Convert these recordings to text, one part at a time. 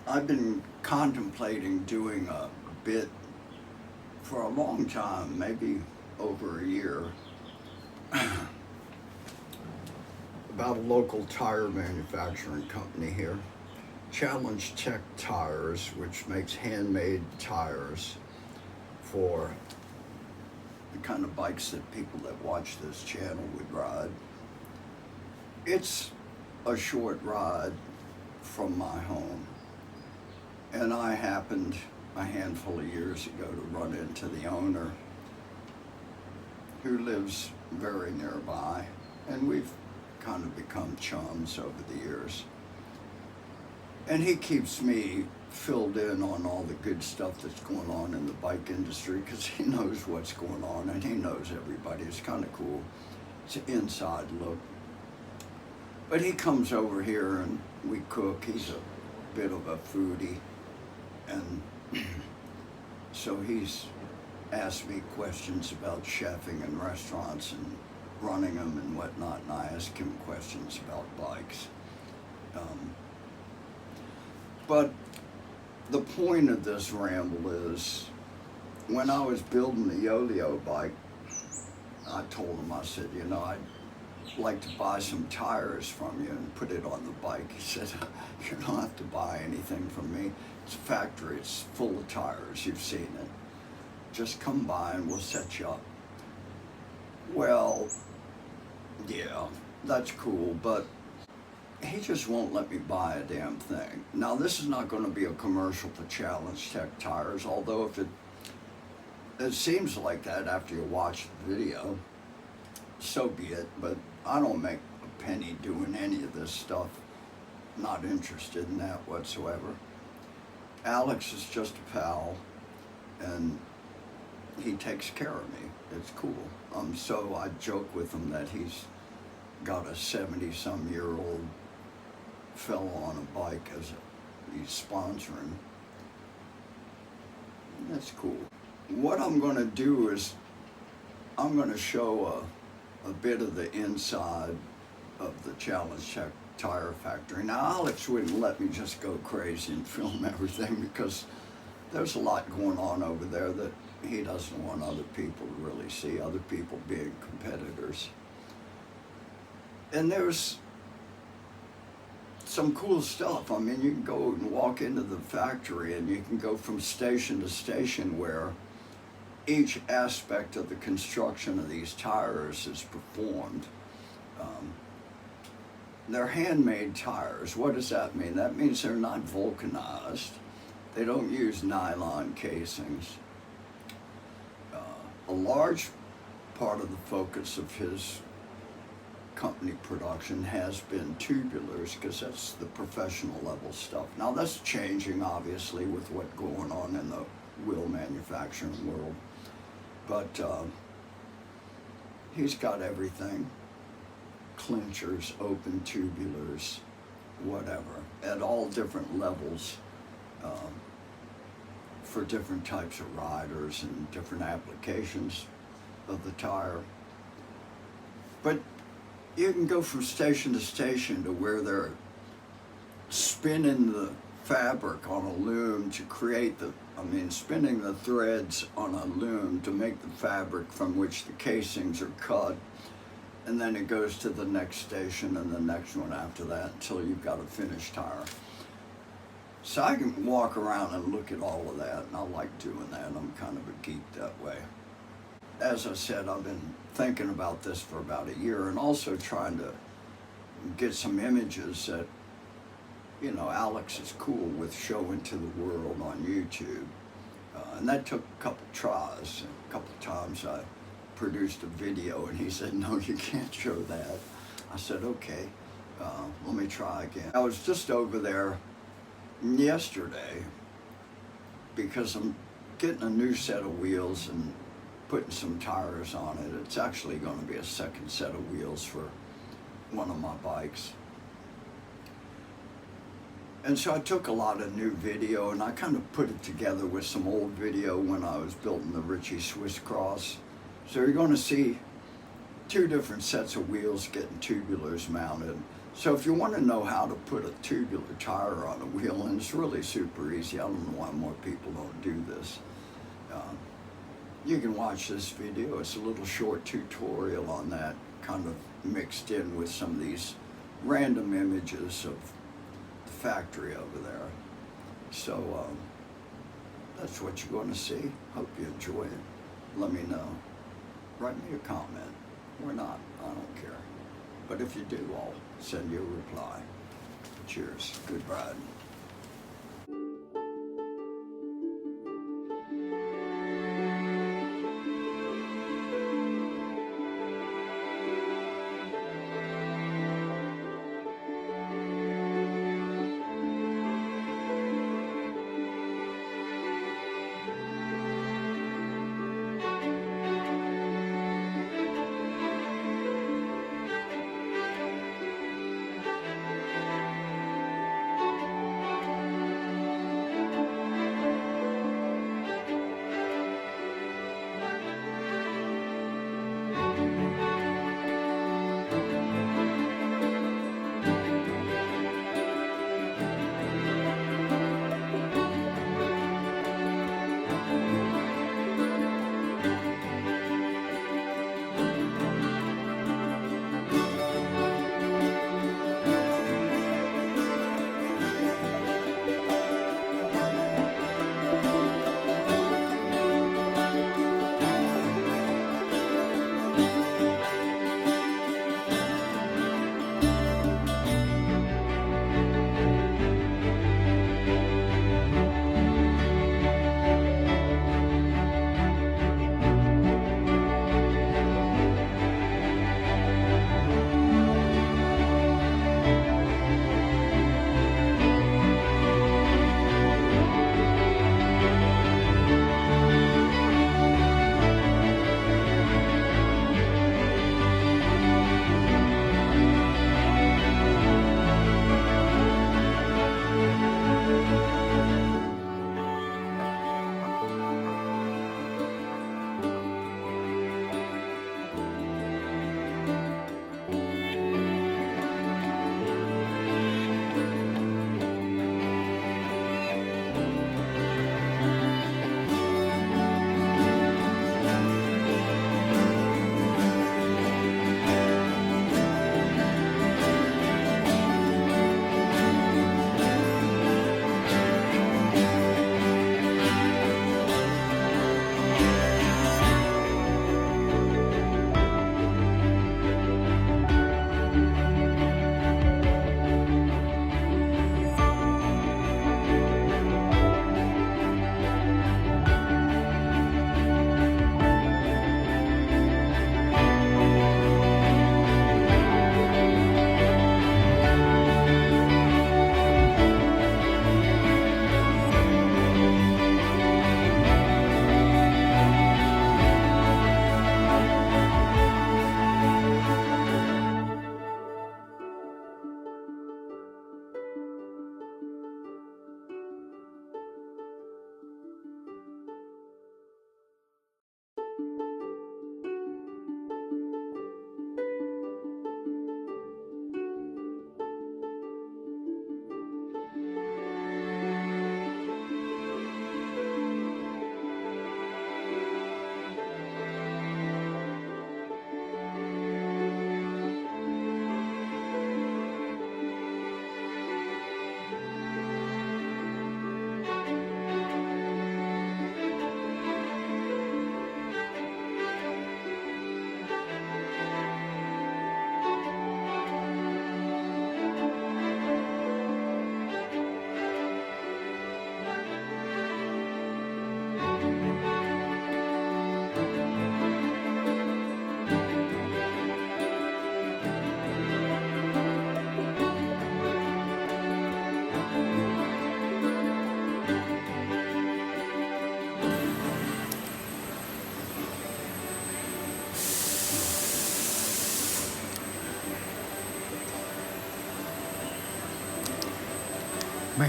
I've been contemplating doing a bit for a long time, maybe over a year, about a local tire manufacturing company here, Challenge Tech Tires, which makes handmade tires for the kind of bikes that people that watch this channel would ride. It's a short ride from my home, and I happened a handful of years ago to run into the owner, who lives very nearby, and we've kind of become chums over the years. And he keeps me filled in on all the good stuff that's going on in the bike industry, because he knows what's going on and he knows everybody. It's kind of cool. It's an inside look. But he comes over here and we cook. He's a bit of a foodie, and so he's asked me questions about chefing in restaurants and running them and whatnot, and I ask him questions about bikes. But the point of this ramble is, when I was building the Yo-Yo bike, I told him, I said, you know, I'd like to buy some tires from you and put it on the bike. He said, you don't have to buy anything from me. It's a factory, it's full of tires, you've seen it. Just come by and we'll set you up. Well, yeah, that's cool, but he just won't let me buy a damn thing. Now, this is not going to be a commercial for Challenge Tech Tires, although if it seems like that after you watch the video, so be it. But I don't make a penny doing any of this stuff. Not interested in that whatsoever. Alex is just a pal, and he takes care of me. It's cool. So I joke with him that he's got a 70-some-year-old fellow on a bike he's sponsoring. That's cool. What I'm going to do is I'm going to show a bit of the inside of the Challenge Tech Tire Factory. Now, Alex wouldn't let me just go crazy and film everything, because there's a lot going on over there that he doesn't want other people to really see, other people being competitors. And there's some cool stuff. I mean, you can go and walk into the factory and you can go from station to station where each aspect of the construction of these tires is performed. They're handmade tires. What does that mean? That means they're not vulcanized. They don't use nylon casings. A large part of the focus of his company production has been tubulars, because that's the professional level stuff. Now, that's changing, obviously, with what's going on in the wheel manufacturing world. But he's got everything. Clinchers, open tubulars, whatever, at all different levels, for different types of riders and different applications of the tire. But you can go from station to station to where they're spinning the fabric on a loom to create spinning the threads on a loom to make the fabric from which the casings are cut. And then it goes to the next station and the next one after that until you've got a finished tire. So I can walk around and look at all of that, and I like doing that. I'm kind of a geek that way. As I said, I've been thinking about this for about a year, and also trying to get some images that, you know, Alex is cool with showing to the world on YouTube. And that took a couple tries. A couple times I produced a video and he said, no, you can't show that. I said, okay, let me try again. I was just over there yesterday because I'm getting a new set of wheels and putting some tires on it. It's actually going to be a second set of wheels for one of my bikes. And so I took a lot of new video and I kind of put it together with some old video when I was building the Ritchie Swiss Cross. So you're going to see two different sets of wheels getting tubulars mounted. So if you want to know how to put a tubular tire on a wheel, and it's really super easy, I don't know why more people don't do this. You can watch this video. It's a little short tutorial on that, kind of mixed in with some of these random images of the factory over there. So that's what you're going to see. Hope you enjoy it. Let me know. Write me a comment or not. I don't care. But if you do, I'll send you a reply. Cheers. Good riding.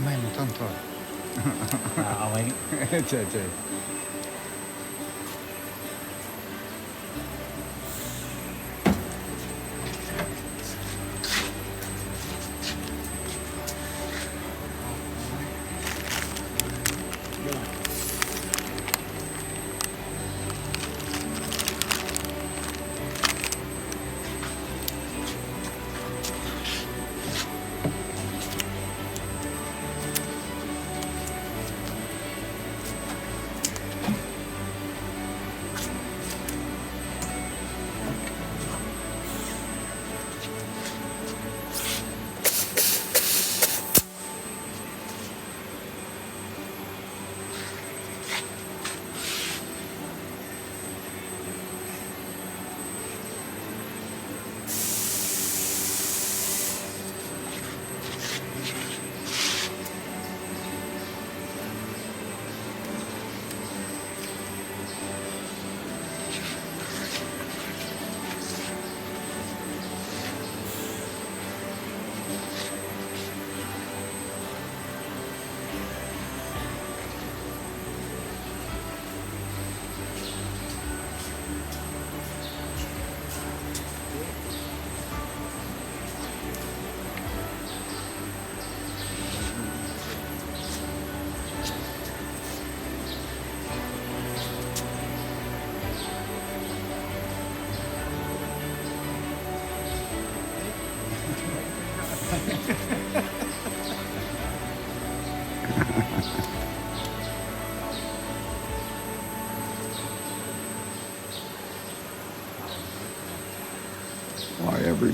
ไม่ต้องถอด เอาไว้นี่ ใช่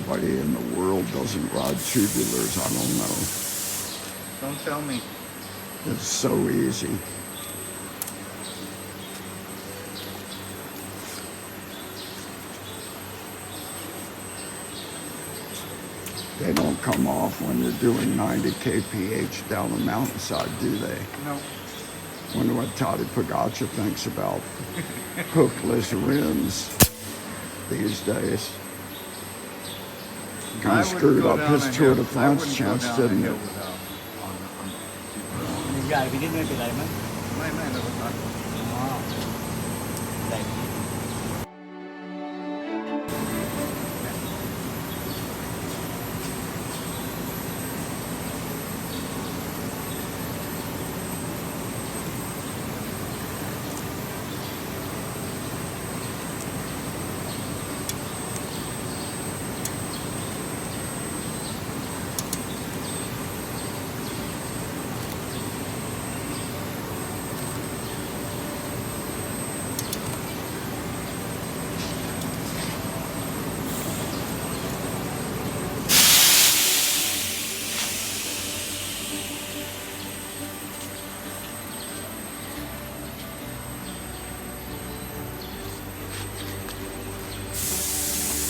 Nobody in the world doesn't ride tubulars. I don't know. Don't tell me. It's so easy. They don't come off when you're doing 90 kph down the mountainside, do they? No. Wonder what Toddy Pagacha thinks about hookless rims these days. Kind of screwed up his Tour de France chance, didn't it? ใหญ่ไปนิดไม่เป็นไรมั้ย ไม่เราก็ตัด อ๋อใหญ่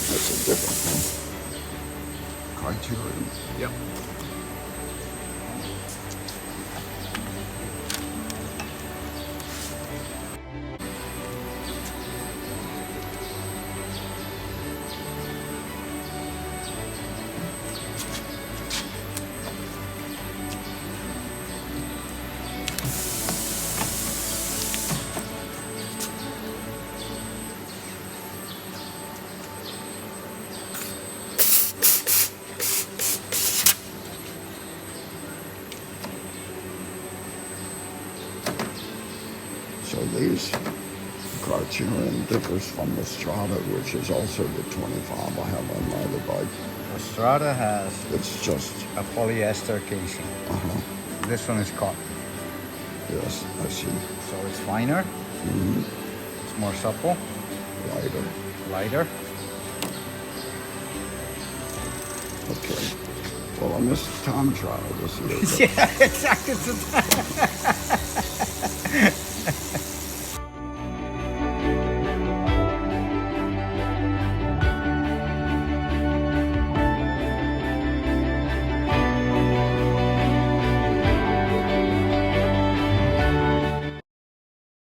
That's a different thing. Criterion. Yep. So these Criterion differs from the Strata, which is also the 25 I have on my other bike. The Strata has It's just, a polyester casing. This one is cotton. yes, I see. So it's finer. It's more supple, Lighter. lighter. Okay. Well, I missed the time trial this year. Yeah, exactly.